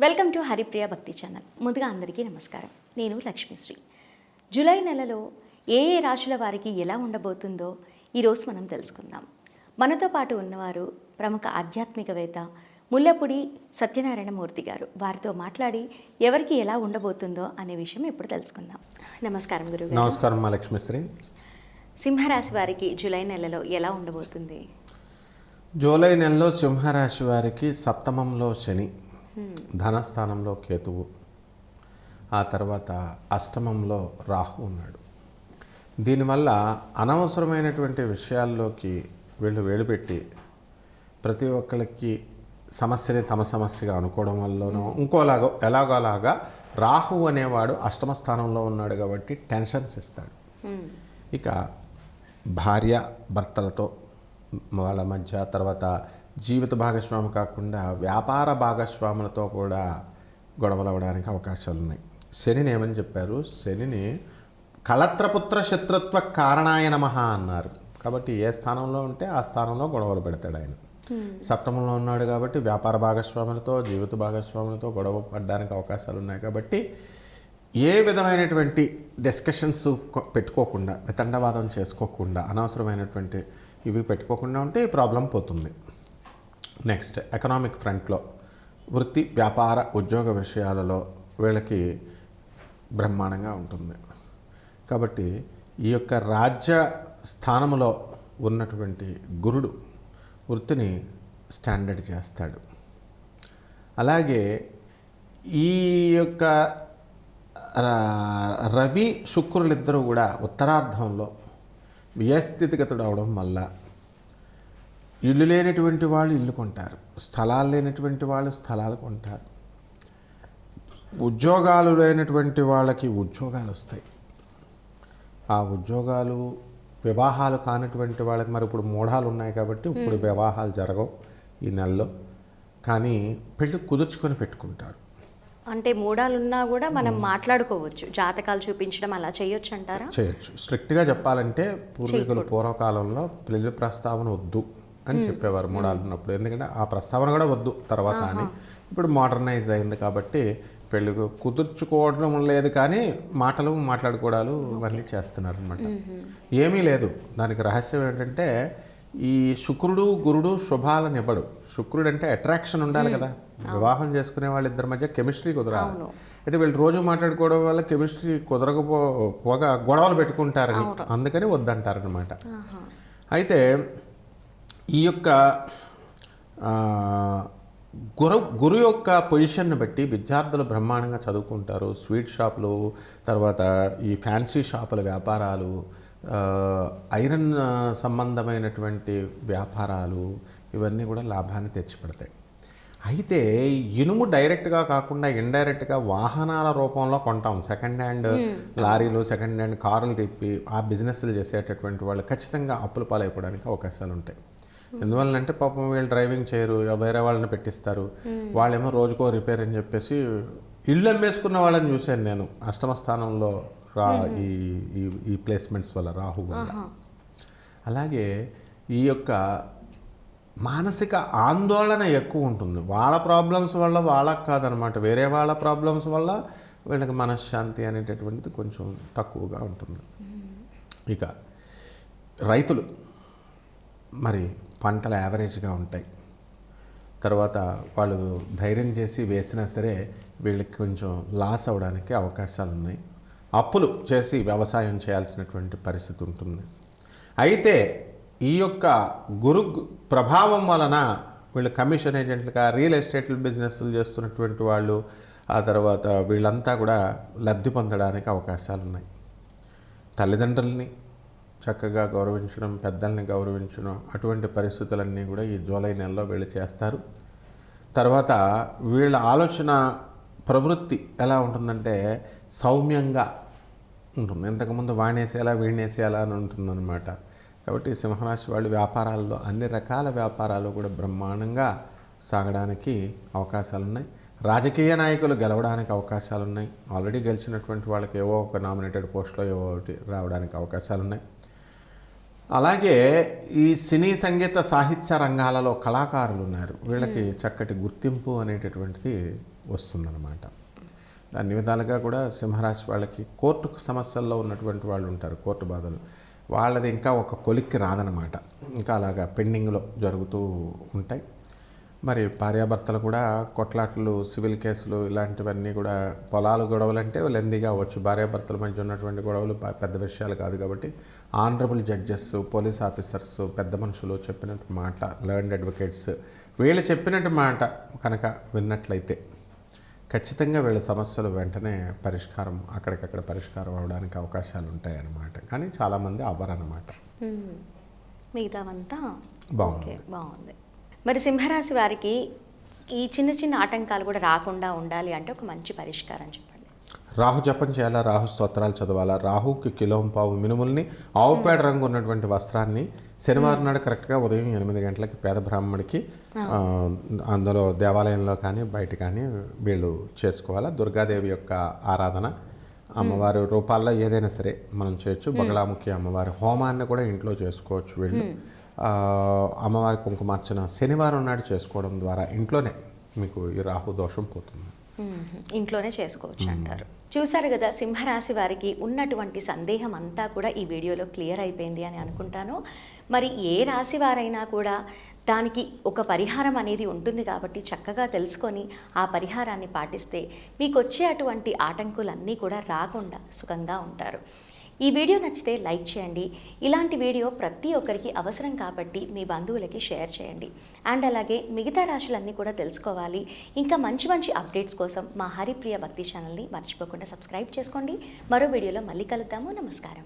Welcome to Haripriya భక్తి channel. ముందుగా అందరికీ నమస్కారం. నేను లక్ష్మీశ్రీ. జూలై నెలలో ఏ రాశుల వారికి ఎలా ఉండబోతుందో ఈరోజు మనం తెలుసుకుందాం. మనతో పాటు ఉన్నవారు ప్రముఖ ఆధ్యాత్మికవేత్త ముల్లపూడి సత్యనారాయణ మూర్తి గారు. వారితో మాట్లాడి ఎవరికి ఎలా ఉండబోతుందో అనే విషయం ఇప్పుడు తెలుసుకుందాం. నమస్కారం గురువు. నమస్కారం మా లక్ష్మీశ్రీ. సింహరాశి వారికి జూలై నెలలో ఎలా ఉండబోతుంది? జూలై నెలలో సింహరాశి వారికి సప్తమంలో శని, ధనస్థానంలో కేతువు, ఆ తర్వాత అష్టమంలో రాహు ఉన్నాడు. దీనివల్ల అనవసరమైనటువంటి విషయాల్లోకి వీళ్ళు వేలుపెట్టి ప్రతి ఒక్కరికి సమస్యని తమ సమస్యగా అనుకోవడం వల్లనో ఇంకోలాగో ఎలాగోలాగా రాహు అనేవాడు అష్టమ స్థానంలో ఉన్నాడు కాబట్టి టెన్షన్స్ ఇస్తాడు. ఇక భార్య భర్తలతో వాళ్ళ మధ్య, తర్వాత జీవిత భాగస్వామి కాకుండా వ్యాపార భాగస్వాములతో కూడా గొడవలు అవ్వడానికి అవకాశాలు ఉన్నాయి. శనిని ఏమని చెప్పారు? శనిని కళత్రపుత్ర శత్రుత్వ కారణాయ నమః అన్నారు. కాబట్టి ఏ స్థానంలో ఉంటే ఆ స్థానంలో గొడవలు పెడతాడు ఆయన. సప్తమంలో ఉన్నాడు కాబట్టి వ్యాపార భాగస్వాములతో, జీవిత భాగస్వాములతో గొడవ పడడానికి అవకాశాలు ఉన్నాయి. కాబట్టి ఏ విధమైనటువంటి డిస్కషన్స్ పెట్టుకోకుండా, వితండవాదం చేసుకోకుండా, అనవసరమైనటువంటి ఇవి పెట్టుకోకుండా ఉంటే ఈ ప్రాబ్లం పోతుంది. నెక్స్ట్ ఎకనామిక్ ఫ్రంట్లో వృత్తి, వ్యాపార, ఉద్యోగ విషయాలలో వీళ్ళకి బ్రహ్మాండంగా ఉంటుంది. కాబట్టి ఈ యొక్క రాజ్య స్థానంలో ఉన్నటువంటి గురుడు వృత్తిని స్టాండర్డ్ చేస్తాడు. అలాగే ఈ యొక్క రవి శుక్రులిద్దరూ కూడా ఉత్తరార్ధంలో వ్యయస్థితిగతుడు అవడం వల్ల ఇల్లు లేనటువంటి వాళ్ళు ఇల్లు కొంటారు, స్థలాలు లేనటువంటి వాళ్ళు స్థలాలు కొంటారు, ఉద్యోగాలు లేనటువంటి వాళ్ళకి ఉద్యోగాలు వస్తాయి. ఆ ఉద్యోగాలు, వివాహాలు కానటువంటి వాళ్ళకి మరి ఇప్పుడు మూఢాలు ఉన్నాయి కాబట్టి ఇప్పుడు వివాహాలు జరగవు ఈ నెలలో. కానీ పెళ్ళి కుదుర్చుకొని పెట్టుకుంటారు. అంటే మూడాలున్నా కూడా మనం మాట్లాడుకోవచ్చు, జాతకాలు చూపించడం అలా చేయొచ్చు అంటారా? చేయొచ్చు. స్ట్రిక్ట్గా చెప్పాలంటే పూర్వీకులు పూర్వకాలంలో పెళ్లి ప్రస్తావన వద్దు అని చెప్పేవారు మూడాలు ఉన్నప్పుడు. ఎందుకంటే ఆ ప్రస్తావన కూడా వద్దు తర్వాత అని. ఇప్పుడు మోడర్నైజ్ అయింది కాబట్టి పెళ్ళి కుదుర్చుకోవడం లేదు, కానీ మాటలు మాట్లాడుకోవడాలు ఇవన్నీ చేస్తున్నారు అనమాట. ఏమీ లేదు. దానికి రహస్యం ఏంటంటే ఈ శుక్రుడు గురుడు శుభాలను ఇవ్వడు. శుక్రుడు అంటే అట్రాక్షన్ ఉండాలి కదా, వివాహం చేసుకునే వాళ్ళిద్దరి మధ్య కెమిస్ట్రీ కుదరాలి. అయితే వీళ్ళు రోజు మాట్లాడుకోవడం వల్ల కెమిస్ట్రీ కుదరకపోగా గొడవలు పెట్టుకుంటారని, అందుకని వద్దంటారనమాట. అయితే ఈ యొక్క గురు యొక్క పొజిషన్ను బట్టి విద్యార్థులు బ్రహ్మాండంగా చదువుకుంటారు. స్వీట్ షాపులు, తర్వాత ఈ ఫ్యాన్సీ షాపుల వ్యాపారాలు, ఐరన్ సంబంధమైనటువంటి వ్యాపారాలు, ఇవన్నీ కూడా లాభాన్ని తెచ్చిపెడతాయి. అయితే ఇనుము డైరెక్ట్గా కాకుండా ఇండైరెక్ట్గా వాహనాల రూపంలో కొంటాం. సెకండ్ హ్యాండ్ లారీలు, సెకండ్ హ్యాండ్ కారులు తిప్పి ఆ బిజినెస్లు చేసేటటువంటి వాళ్ళు ఖచ్చితంగా అప్పుల పాలైపోవడానికి అవకాశాలు ఉంటాయి. ఎందువల్లంటే పాపం వీళ్ళు డ్రైవింగ్ చేయరు, వేరే వాళ్ళని పెట్టిస్తారు. వాళ్ళేమో రోజుకో రిపేర్ అని చెప్పేసి ఇళ్ళు అమ్మేసుకున్న వాళ్ళని చూశాను నేను అష్టమ స్థానంలో ఈ ప్లేస్మెంట్స్ వల్ల, రాహు వల్ల. అలాగే ఈ యొక్క మానసిక ఆందోళన ఎక్కువ ఉంటుంది. వాళ్ళ ప్రాబ్లమ్స్ వల్ల వాళ్ళకి కాదనమాట, వేరే వాళ్ళ ప్రాబ్లమ్స్ వల్ల వీళ్ళకి మనశ్శాంతి అనేటటువంటిది కొంచెం తక్కువగా ఉంటుంది. ఇక రైతులు మరి పంటలు యావరేజ్గా ఉంటాయి. తర్వాత వాళ్ళు ధైర్యం చేసి వేసినా సరే వీళ్ళకి కొంచెం లాస్ అవ్వడానికి అవకాశాలు ఉన్నాయి. అప్పులు చేసి వ్యవసాయం చేయాల్సినటువంటి పరిస్థితి ఉంటుంది. అయితే ఈ యొక్క గురు ప్రభావం వలన వీళ్ళు కమిషన్ ఏజెంట్లుగా, రియల్ ఎస్టేట్ బిజినెస్లు చేస్తున్నటువంటి వాళ్ళు, ఆ తర్వాత వీళ్ళంతా కూడా లబ్ధి పొందడానికి అవకాశాలు ఉన్నాయి. తల్లిదండ్రులని చక్కగా గౌరవించడం, పెద్దల్ని గౌరవించడం, అటువంటి పరిస్థితులన్నీ కూడా ఈ జూలై నెలలో వీళ్ళు చేస్తారు. తర్వాత వీళ్ళ ఆలోచన ప్రవృత్తి ఎలా ఉంటుందంటే సౌమ్యంగా ఉంటుంది. ఇంతకుముందు వాణేసేలా వీణేసేలా అని ఉంటుందన్నమాట. కాబట్టి సింహరాశి వాళ్ళు వ్యాపారాల్లో, అన్ని రకాల వ్యాపారాలు కూడా బ్రహ్మాండంగా సాగడానికి అవకాశాలు ఉన్నాయి. రాజకీయ నాయకులు గెలవడానికి అవకాశాలు ఉన్నాయి. ఆల్రెడీ గెలిచినటువంటి వాళ్ళకి ఏవో ఒక నామినేటెడ్ పోస్టులో ఏవో ఒకటి రావడానికి అవకాశాలు ఉన్నాయి. అలాగే ఈ సినీ సంగీత సాహిత్య రంగాలలో కళాకారులు ఉన్నారు. వీళ్ళకి చక్కటి గుర్తింపు అనేటటువంటిది వస్తుందన్నమాట. అన్ని విధాలుగా కూడా సింహరాశి వాళ్ళకి కోర్టు సమస్యల్లో ఉన్నటువంటి వాళ్ళు ఉంటారు, కోర్టు బాధలు, వాళ్ళది ఇంకా ఒక కొలిక్కి రాదనమాట. ఇంకా అలాగా పెండింగ్లో జరుగుతూ ఉంటాయి. మరి భార్యాభర్తలు కూడా కొట్లాట్లు, సివిల్ కేసులు ఇలాంటివన్నీ కూడా, పొలాలు గొడవలు అంటే లెందీగా అవ్వచ్చు, భార్యాభర్తల మధ్య ఉన్నటువంటి గొడవలు పెద్ద విషయాలు కాదు కాబట్టి ఆనరబుల్ జడ్జెస్, పోలీస్ ఆఫీసర్స్, పెద్ద మనుషులు చెప్పినట్టు మాట, లర్న్డ్ అడ్వకేట్స్ వీళ్ళు చెప్పినట్టు మాట కనుక విన్నట్లయితే ఖచ్చితంగా వీళ్ళ సమస్యలు వెంటనే పరిష్కారం, అక్కడికక్కడ పరిష్కారం అవడానికి అవకాశాలు ఉంటాయన్నమాట. కానీ చాలామంది అవ్వరన్నమాట. మిగతావంతా బాగుంది. బాగుంది. మరి సింహరాశి వారికి ఈ చిన్న చిన్న ఆటంకాలు కూడా రాకుండా ఉండాలి అంటే ఒక మంచి పరిష్కారం చెప్పండి. రాహు జపం చేయాలా, రాహు స్తోత్రాలు చదవాలా, రాహుకి కిలోంపావు మినుముల్ని, ఆవుపేడ రంగు ఉన్నటువంటి వస్త్రాన్ని శనివారం నాడు కరెక్ట్గా ఉదయం 8 గంటలకి పేద బ్రాహ్మడికి అందులో దేవాలయంలో కానీ బయట కానీ వీళ్ళు చేసుకోవాలా. దుర్గాదేవి యొక్క ఆరాధన, అమ్మవారి రూపాల్లో ఏదైనా సరే మనం చేయొచ్చు. బగళాముఖి అమ్మవారి హోమాన్ని కూడా ఇంట్లో చేసుకోవచ్చు వీళ్ళు. అమ్మవారి కుంకుమార్చన శనివారం నాడు చేసుకోవడం ద్వారా ఇంట్లోనే మీకు ఈ రాహు దోషం పోతుంది. ఇంట్లోనే చేసుకోవచ్చు అంటారు. చూసారు కదా, సింహరాశి వారికి ఉన్నటువంటి సందేహం అంతా కూడా ఈ వీడియోలో క్లియర్ అయిపోయింది అని అనుకుంటాను. మరి ఏ రాశి వారైనా కూడా దానికి ఒక పరిహారం అనేది ఉంటుంది కాబట్టి చక్కగా తెలుసుకొని ఆ పరిహారాన్ని పాటిస్తే మీకు వచ్చే అటువంటి ఆటంకులన్నీ కూడా రాకుండా సుఖంగా ఉంటారు. ఈ వీడియో నచ్చితే లైక్ చేయండి. ఇలాంటి వీడియో ప్రతి ఒక్కరికి అవసరం కాబట్టి మీ బంధువులకి షేర్ చేయండి. అండ్ అలాగే మిగతా రాశులన్నీ కూడా తెలుసుకోవాలి, ఇంకా మంచి మంచి అప్డేట్స్ కోసం మా హరిప్రియ భక్తి ఛానల్ని మర్చిపోకుండా సబ్స్క్రైబ్ చేసుకోండి. మరో వీడియోలో మళ్ళీ కలుద్దాము. నమస్కారం.